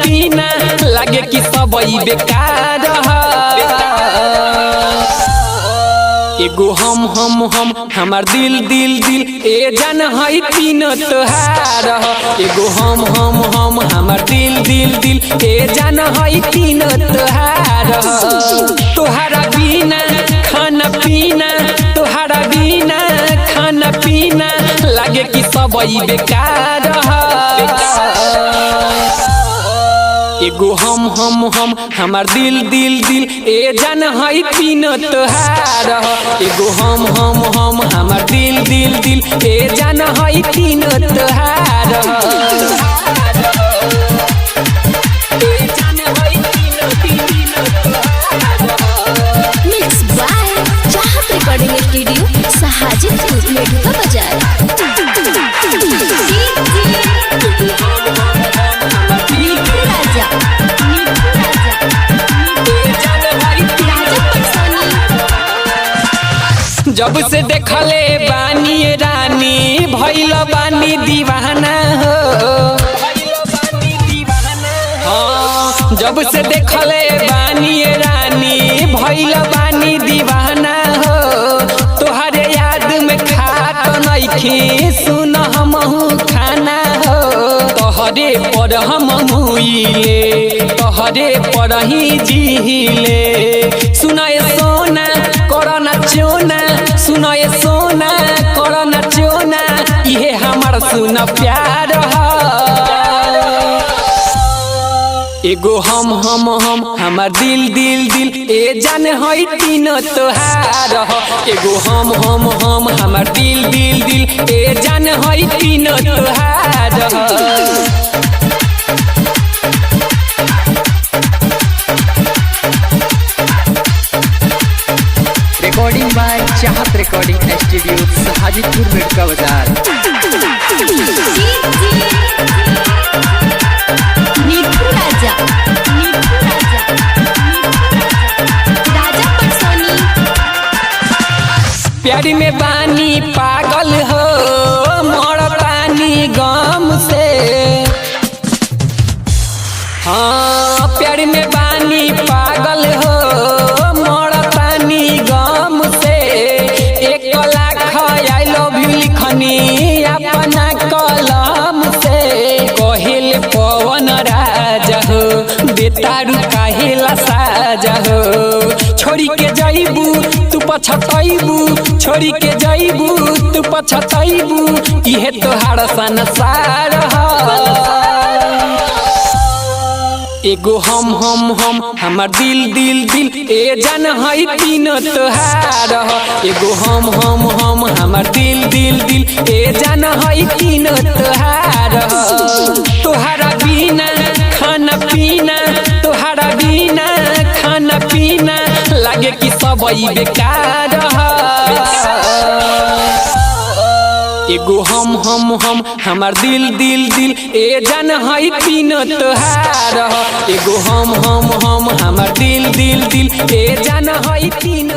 पीना लागे कि सब बेकार एगो हम हमार दिल दिल दिल ए जान है तीन तोहार एगो हम हमार दिल दिल दिल ए जान है तीन तोहार तोहारा बिना खाना पीना तोहारा बिना खाना पीना लागे कि सब बेकार एगो हम हमार दिल दिल दिल ए जान है तीन तोहार एगो हम हमार दिल दिल दिल ए जान है तीन तोहार मिक्स बाय चाहत रिकॉर्डिंग स्टूडियो सहाजितपुर मेढका बाजार जब से देखले बानी रानी भइल बानी दीवाना हो हाँ जब से देखले बानी रानी भइल बानी दीवाना हो तोहरे याद में खात नइखी सुन हमहू खाना हो तोहरे पर हम मुइले तोहरे पर ही जीले सुनाए सोना करना चोना सुनाए सोना करना चोना इहे हमार सुन प्यार एगो हम हमार दिल दिल दिल ए जान है तीन तोहार एगो हम हमार दिल दिल दिल ए जान है तीन तोहार रिकॉर्डिंग बाय चाहत रिकॉर्डिंग स्टूडियो सहाजितपुर मेढका बाजार प्यारी में बानी पागल हो मरतानी गम से हाँ प्यारी में बानी पागल हो मरतानी गम से 1 लाख आई लव यू लिखनी अपना कलम से कहिल पवन राजा हो बेतारू काहेला साजा हो छोड़ी के जाइबू तू पछताइबू छोड़ी के जाइबू तू पछताइबू इहे तोहार संसार एगो हम हमार दिल दिल दिल ए जान है तीन तोहार एगो हम हमार दिल दिल दिल ए जान है तीन तोहार तोहारा बिना खाना पीना तोहारा बिना खाना पीना लागे कि सब बेकार एगो हम हमार दिल दिल दिल ए जान है तीन तोहार एगो हम हमार दिल दिल दिल ए जान है तीन